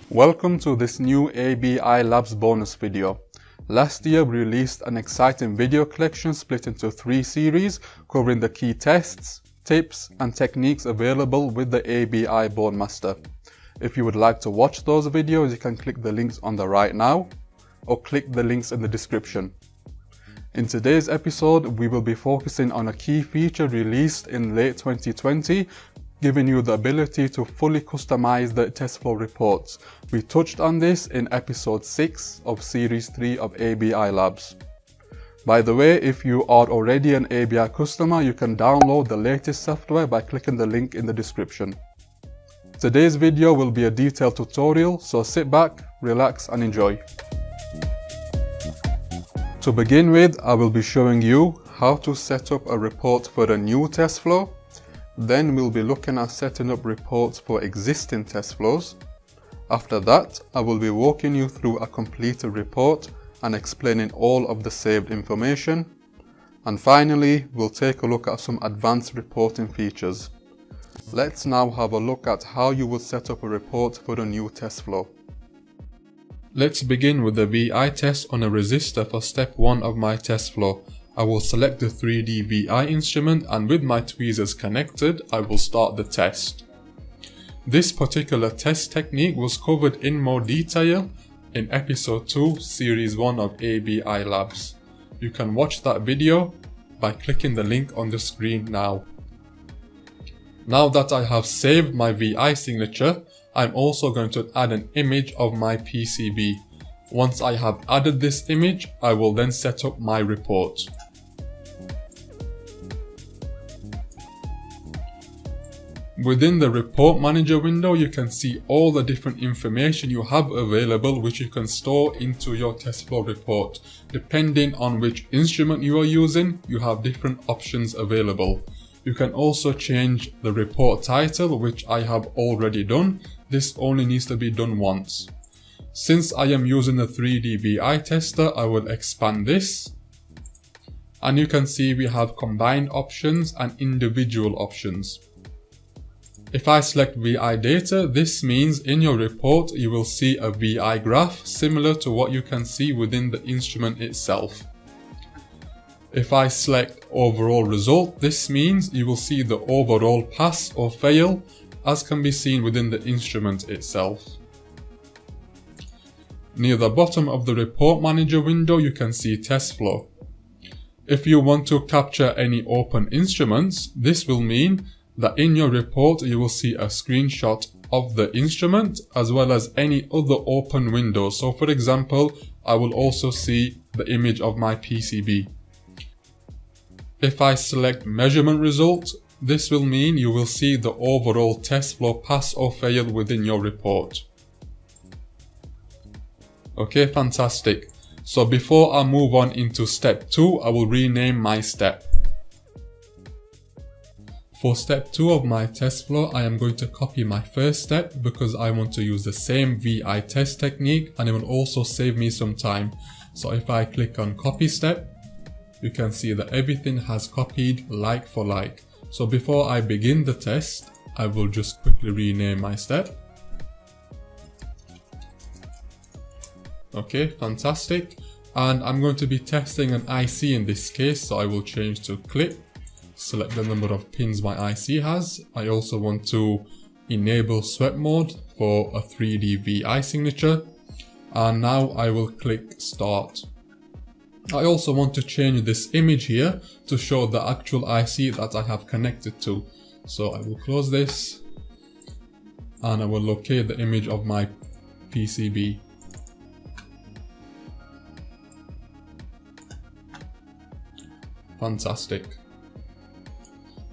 Welcome to this new ABI Labs bonus video. Last year we released an exciting video collection split into 3 series covering the key tests, tips and techniques available with the ABI BoardMaster. If you would like to watch those videos, you can click the links on the right now or click the links in the description. In today's episode, we will be focusing on a key feature released in late 2020, giving you the ability to fully customize the TestFlow reports. We touched on this in episode 6 of series 3 of ABI Labs. By the way, if you are already an ABI customer, you can download the latest software by clicking the link in the description. Today's video will be a detailed tutorial, so sit back, relax and enjoy. To begin with, I will be showing you how to set up a report for a new TestFlow. Then we'll be looking at setting up reports for existing TestFlows. After that, I will be walking you through a completed report and explaining all of the saved information. And finally, we'll take a look at some advanced reporting features. Let's now have a look at how you will set up a report for a new TestFlow. Let's begin with the VI test on a resistor for step 1 of my TestFlow. I will select the 3D VI instrument and with my tweezers connected, I will start the test. This particular test technique was covered in more detail in episode 2, series 1 of ABI Labs. You can watch that video by clicking the link on the screen now. Now that I have saved my VI signature, I'm also going to add an image of my PCB. Once I have added this image, I will then set up my report. Within the Report Manager window, you can see all the different information you have available which you can store into your TestFlow report. Depending on which instrument you are using, you have different options available. You can also change the report title, which I have already done. This only needs to be done once. Since I am using the 3D VI tester, I will expand this. And you can see we have combined options and individual options. If I select VI data, this means in your report you will see a VI graph similar to what you can see within the instrument itself. If I select overall result, this means you will see the overall pass or fail as can be seen within the instrument itself. Near the bottom of the Report Manager window you can see TestFlow. If you want to capture any open instruments, this will mean that in your report you will see a screenshot of the instrument as well as any other open windows. So for example, I will also see the image of my PCB. If I select measurement result, this will mean you will see the overall TestFlow pass or fail within your report. Okay, fantastic. So before I move on into step 2, I will rename my step. For step 2 of my TestFlow, I am going to copy my first step because I want to use the same VI test technique and it will also save me some time. So if I click on copy step, you can see that everything has copied like for like. So before I begin the test, I will just quickly rename my step. Okay, fantastic. And I'm going to be testing an IC in this case, so I will change to clip. Select the number of pins my IC has. I also want to enable swept mode for a 3D VI signature. And now I will click start. I also want to change this image here to show the actual IC that I have connected to. So I will close this and I will locate the image of my PCB. Fantastic.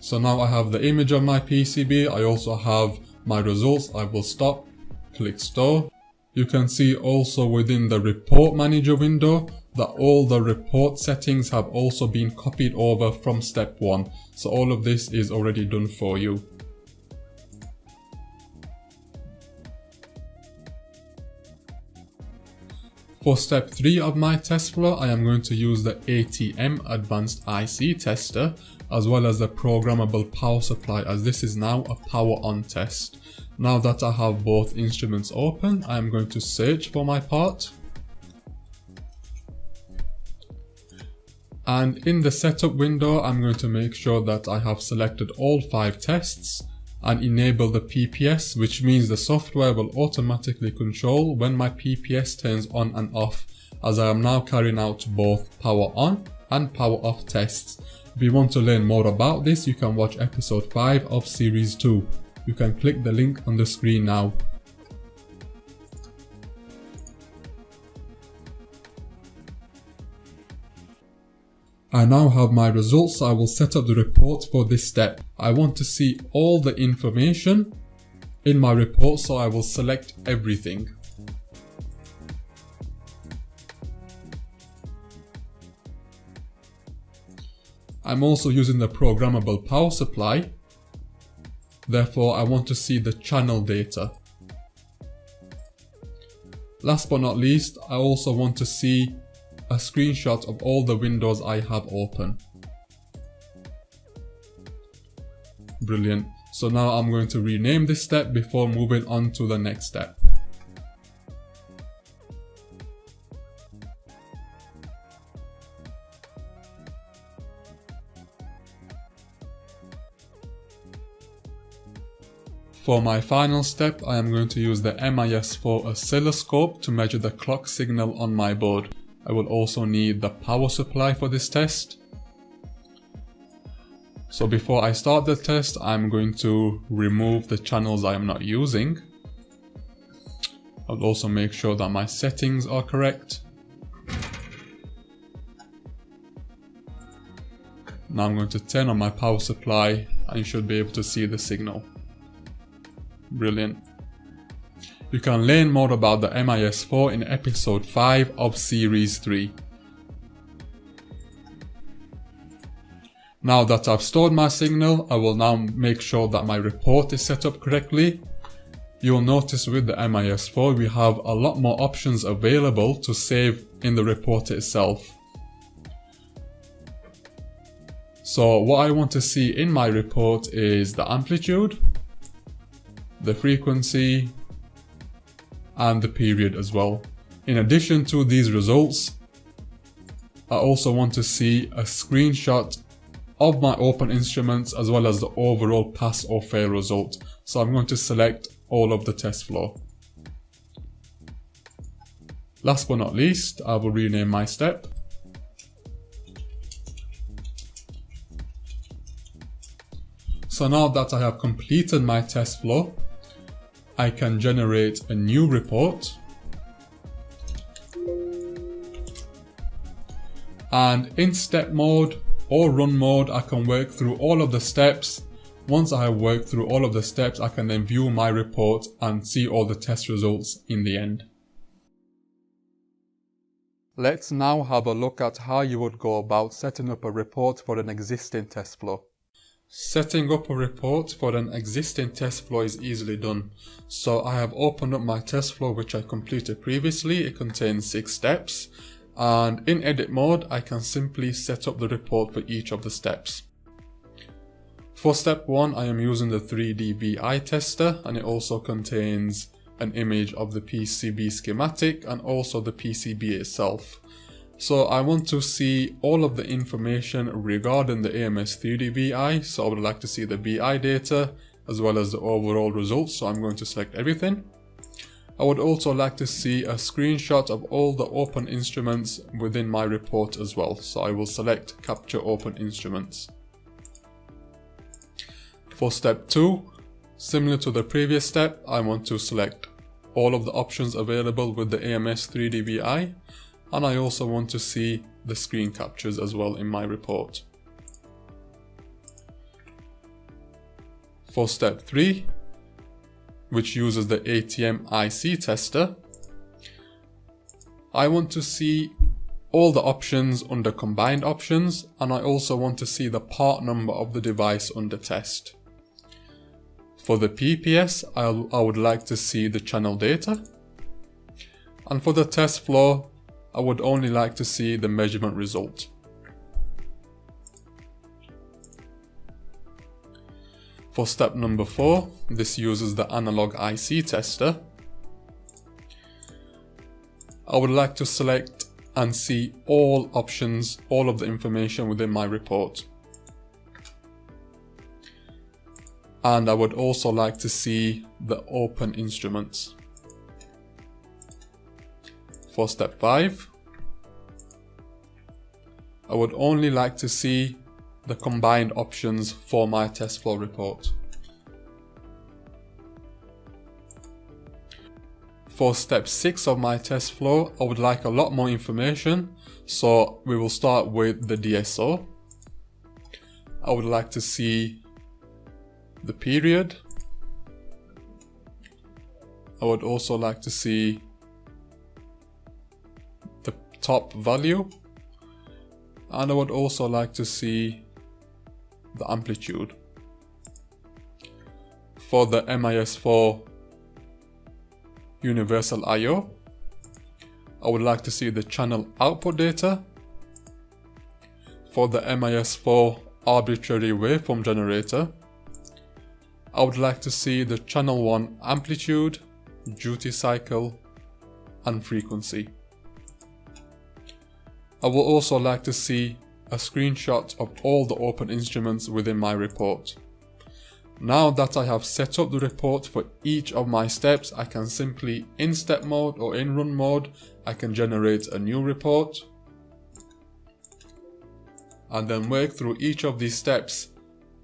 So now I have the image of my PCB, I also have my results. I will stop, click store. You can see also within the Report Manager window that all the report settings have also been copied over from step 1. So all of this is already done for you. For step 3 of my test flow, I am going to use the ATM Advanced IC Tester as well as the programmable power supply, as this is now a power on test. Now that I have both instruments open, I am going to search for my part. And in the setup window, I'm going to make sure that I have selected all 5 tests and enable the PPS, which means the software will automatically control when my PPS turns on and off, as I am now carrying out both power on and power off tests. If you want to learn more about this, you can watch episode 5 of series 2. You can click the link on the screen now. I now have my results, so I will set up the report for this step. I want to see all the information in my report, so I will select everything. I'm also using the programmable power supply, therefore I want to see the channel data. Last but not least, I also want to see a screenshot of all the windows I have open. Brilliant. So now I'm going to rename this step before moving on to the next step. For my final step, I am going to use the MIS4 oscilloscope to measure the clock signal on my board. I will also need the power supply for this test. So before I start the test, I'm going to remove the channels I am not using. I'll also make sure that my settings are correct. Now I'm going to turn on my power supply and you should be able to see the signal. Brilliant. You can learn more about the MIS4 in episode 5 of series 3. Now that I've stored my signal, I will now make sure that my report is set up correctly. You'll notice with the MIS4 we have a lot more options available to save in the report itself. So what I want to see in my report is the amplitude, the frequency, and the period as well. In addition to these results, I also want to see a screenshot of my open instruments as well as the overall pass or fail result. So I'm going to select all of the test flow. Last but not least, I will rename my step. So now that I have completed my test flow, I can generate a new report, and in step mode or run mode I can work through all of the steps. Once I have worked through all of the steps, I can then view my report and see all the test results in the end. Let's now have a look at how you would go about setting up a report for an existing test flow. Setting up a report for an existing test flow is easily done. So I have opened up my test flow which I completed previously. It contains 6 steps, and in edit mode I can simply set up the report for each of the steps. For step 1, I am using the 3D VI tester, and it also contains an image of the PCB schematic and also the PCB itself. So I want to see all of the information regarding the AMS 3D VI, so I would like to see the VI data as well as the overall results, so I'm going to select everything. I would also like to see a screenshot of all the open instruments within my report as well, so I will select Capture Open Instruments. For step 2, similar to the previous step, I want to select all of the options available with the AMS 3D VI, and I also want to see the screen captures as well in my report. For step 3, which uses the ATM IC tester, I want to see all the options under combined options, and I also want to see the part number of the device under test. For the PPS, I would like to see the channel data. And for the test flow, I would only like to see the measurement result. For step number 4, this uses the analog IC tester. I would like to select and see all options, all of the information within my report. And I would also like to see the open instruments. For step 5, I would only like to see the combined options for my test flow report. For step 6 of my test flow, I would like a lot more information, so we will start with the DSO. I would like to see the period. I would also like to see the top value, and I would also like to see the amplitude. For the MIS4 Universal I/O, I would like to see the channel output data. For the MIS4 Arbitrary Waveform Generator, I would like to see the channel 1 amplitude, duty cycle, and frequency. I will also like to see a screenshot of all the open instruments within my report. Now that I have set up the report for each of my steps, I can simply, in step mode or in run mode, I can generate a new report and then work through each of these steps,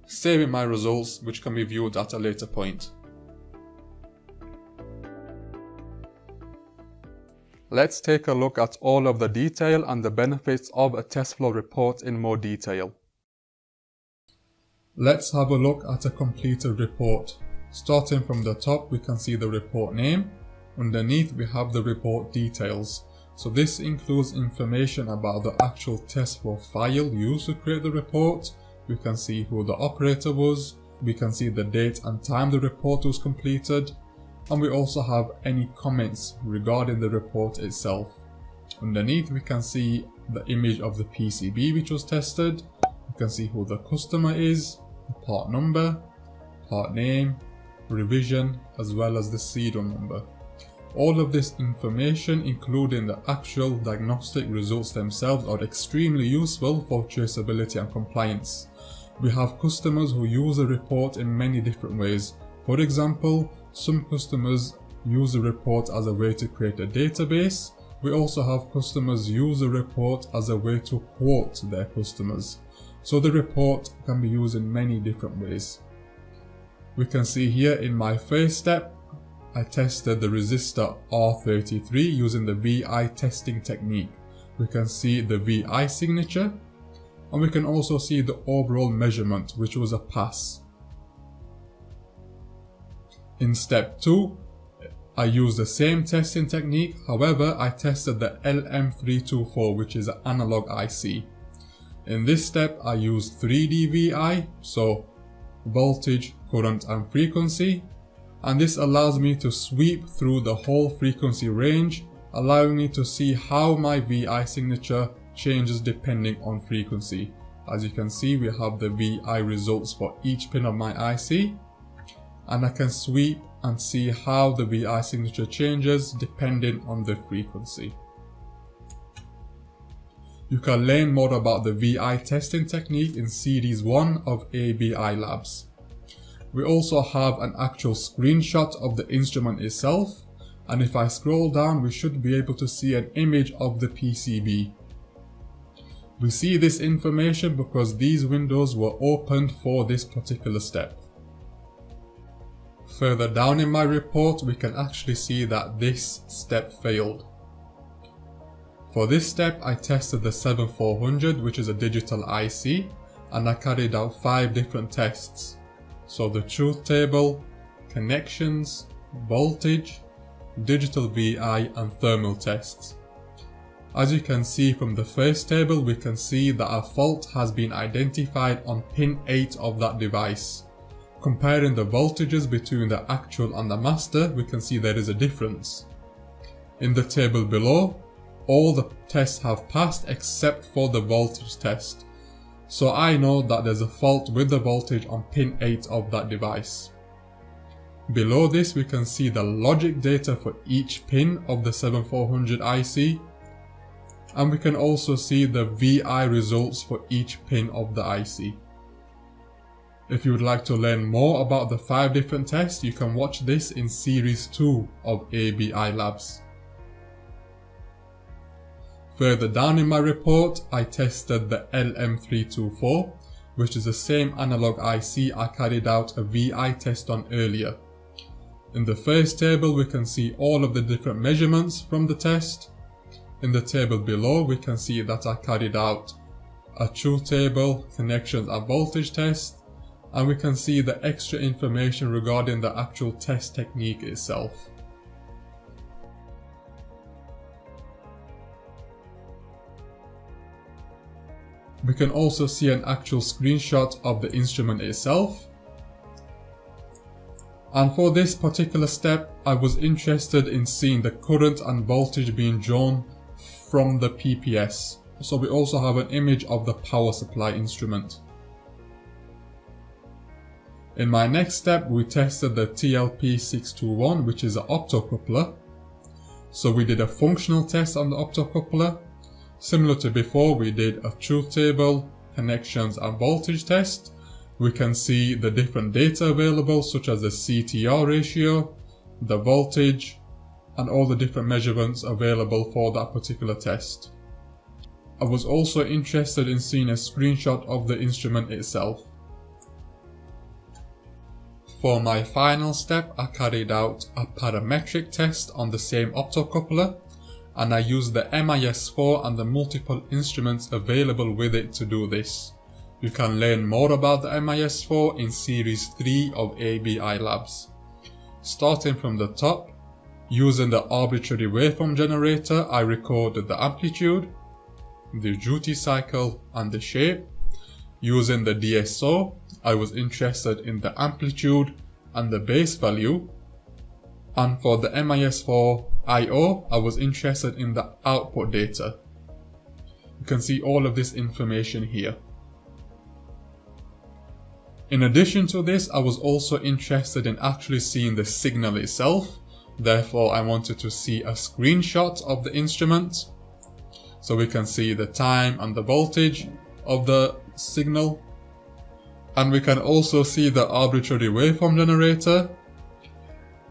saving my results, which can be viewed at a later point. Let's take a look at all of the detail and the benefits of a test flow report in more detail. Let's have a look at a completed report. Starting from the top, we can see the report name. Underneath, we have the report details. So this includes information about the actual test flow file used to create the report. We can see who the operator was. We can see the date and time the report was completed. And we also have any comments regarding the report itself. Underneath, we can see the image of the PCB which was tested. We can see who the customer is, the part number, part name, revision, as well as the serial number. All of this information, including the actual diagnostic results themselves, are extremely useful for traceability and compliance. We have customers who use the report in many different ways. For example, some customers use the report as a way to create a database. We also have customers use the report as a way to quote their customers. So the report can be used in many different ways. We can see here in my first step, I tested the resistor R33 using the VI testing technique. We can see the VI signature, and we can also see the overall measurement, which was a pass. In step 2, I used the same testing technique, however I tested the LM324, which is an analog IC. In this step I used 3D VI, so voltage, current and frequency, and this allows me to sweep through the whole frequency range, allowing me to see how my VI signature changes depending on frequency. As you can see, we have the VI results for each pin of my IC, and I can sweep and see how the VI signature changes depending on the frequency. You can learn more about the VI testing technique in Series 1 of ABI Labs. We also have an actual screenshot of the instrument itself, and if I scroll down, we should be able to see an image of the PCB. We see this information because these windows were opened for this particular step. Further down in my report, we can actually see that this step failed. For this step, I tested the 7400, which is a digital IC, and I carried out 5 different tests. So the truth table, connections, voltage, digital VI and thermal tests. As you can see from the first table, we can see that a fault has been identified on pin 8 of that device. Comparing the voltages between the actual and the master, we can see there is a difference. In the table below, all the tests have passed except for the voltage test. So I know that there's a fault with the voltage on pin 8 of that device. Below this we can see the logic data for each pin of the 7400 IC, and we can also see the VI results for each pin of the IC. If you would like to learn more about the 5 different tests, you can watch this in Series 2 of ABI Labs. Further down in my report, I tested the LM324, which is the same analog IC I carried out a VI test on earlier. In the first table we can see all of the different measurements from the test. In the table below we can see that I carried out a truth table, connections and voltage test, and we can see the extra information regarding the actual test technique itself. We can also see an actual screenshot of the instrument itself. And for this particular step, I was interested in seeing the current and voltage being drawn from the PPS. So we also have an image of the power supply instrument. In my next step, we tested the TLP621, which is an optocoupler. So we did a functional test on the optocoupler. Similar to before, we did a truth table, connections and voltage test. We can see the different data available, such as the CTR ratio, the voltage, and all the different measurements available for that particular test. I was also interested in seeing a screenshot of the instrument itself. For my final step, I carried out a parametric test on the same optocoupler, and I used the MIS4 and the multiple instruments available with it to do this. You can learn more about the MIS4 in Series 3 of ABI Labs. Starting from the top, using the arbitrary waveform generator, I recorded the amplitude, the duty cycle and the shape. Using the DSO, I was interested in the amplitude and the base value. And for the MIS4 I/O, I was interested in the output data. You can see all of this information here. In addition to this, I was also interested in actually seeing the signal itself. Therefore, I wanted to see a screenshot of the instrument, so we can see the time and the voltage of the signal. And we can also see the arbitrary waveform generator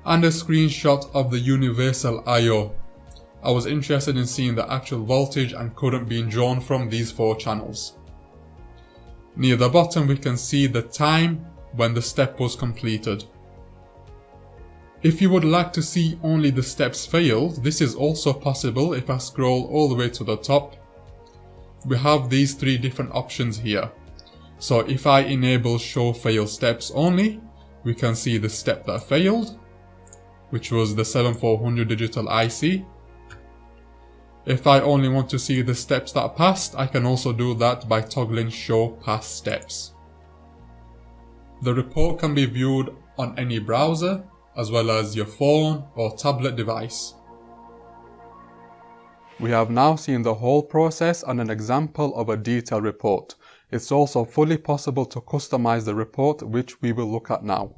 and a screenshot of the universal I/O. I was interested in seeing the actual voltage and current being drawn from these 4 channels. Near the bottom we can see the time when the step was completed. If you would like to see only the steps failed, this is also possible. If I scroll all the way to the top, we have these 3 different options here. So if I enable show fail steps only, we can see the step that failed, which was the 7400 digital IC. If I only want to see the steps that passed, I can also do that by toggling show past steps. The report can be viewed on any browser, as well as your phone or tablet device. We have now seen the whole process and an example of a detailed report. It's also fully possible to customize the report, which we will look at now.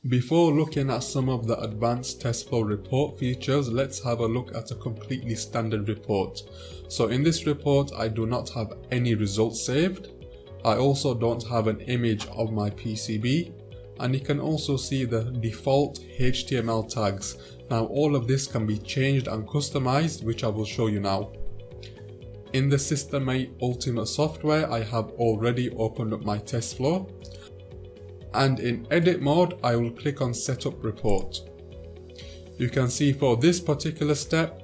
Before looking at some of the advanced TestFlow report features, let's have a look at a completely standard report. So in this report, I do not have any results saved. I also don't have an image of my PCB, and you can also see the default HTML tags. Now all of this can be changed and customized, which I will show you now. In the System8 Ultimate software, I have already opened up my TestFlow. And in edit mode, I will click on setup report. You can see for this particular step,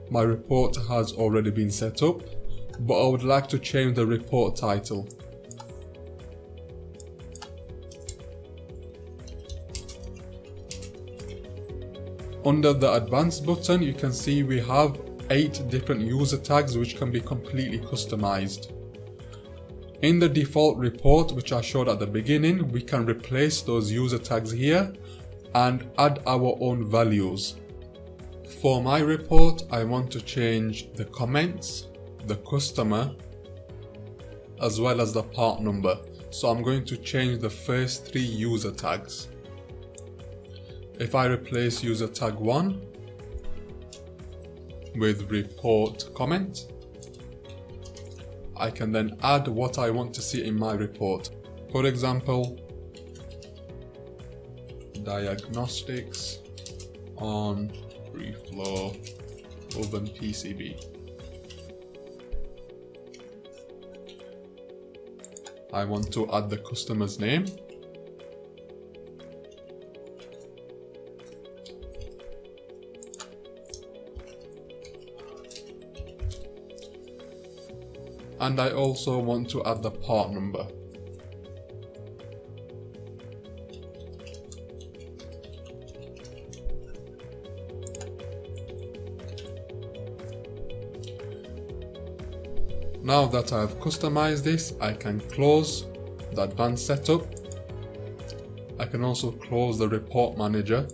my report has already been set up, but I would like to change the report title. Under the advanced button, you can see we have 8 different user tags which can be completely customized. In the default report, which I showed at the beginning, we can replace those user tags here and add our own values. For my report, I want to change the comments, the customer, as well as the part number. So I'm going to change the first 3 user tags. If I replace user tag 1 with report comment, I can then add what I want to see in my report. For example, diagnostics on free-flow oven PCB. I want to add the customer's name. And I also want to add the part number. Now that I have customized this, I can close the advanced setup. I can also close the report manager.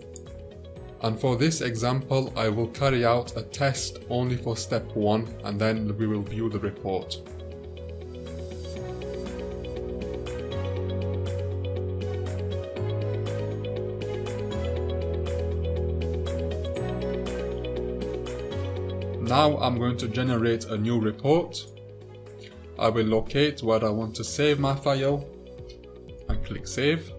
And for this example, I will carry out a test only for step 1 and then we will view the report. Now I'm going to generate a new report. I will locate where I want to save my file and click save.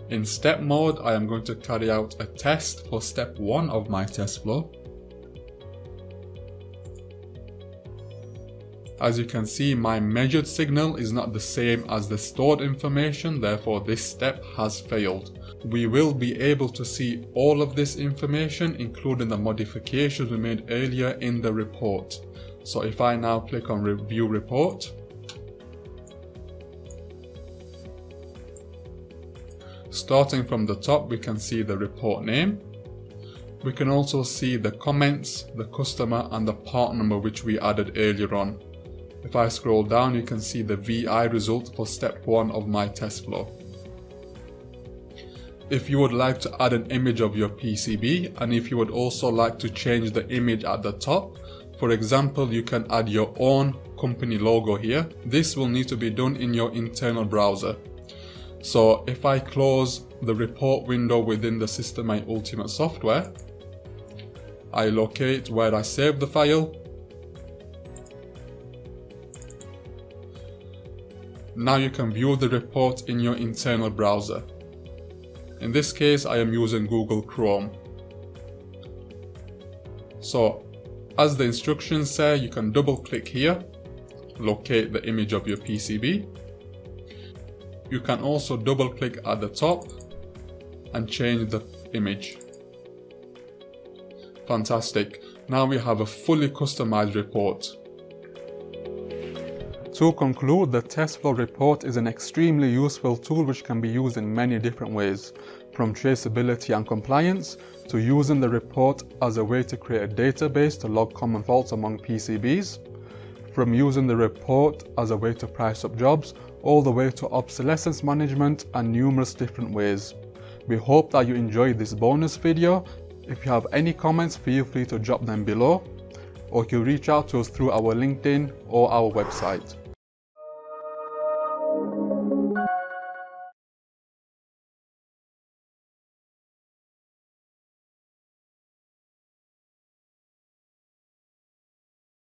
In step mode, I am going to carry out a test for step 1 of my test flow. As you can see, my measured signal is not the same as the stored information, therefore this step has failed. We will be able to see all of this information, including the modifications we made earlier in the report. So if I now click on Review Report, starting from the top, we can see the report name. We can also see the comments, the customer, and the part number which we added earlier on. If I scroll down, you can see the VI result for step 1 of my test flow. If you would like to add an image of your PCB, and if you would also like to change the image at the top, for example, you can add your own company logo here. This will need to be done in your internal browser. So if I close the report window within the System My Ultimate software, I locate where I saved the file. Now you can view the report in your internal browser. In this case, I am using Google Chrome. So, as the instructions say, you can double click here, locate the image of your PCB. You can also double click at the top and change the image. Fantastic. Now we have a fully customized report. To conclude, the TestFlow report is an extremely useful tool which can be used in many different ways, from traceability and compliance to using the report as a way to create a database to log common faults among PCBs, from using the report as a way to price up jobs, all the way to obsolescence management and numerous different ways. We hope that you enjoyed this bonus video. If you have any comments, feel free to drop them below, or you can reach out to us through our LinkedIn or our website.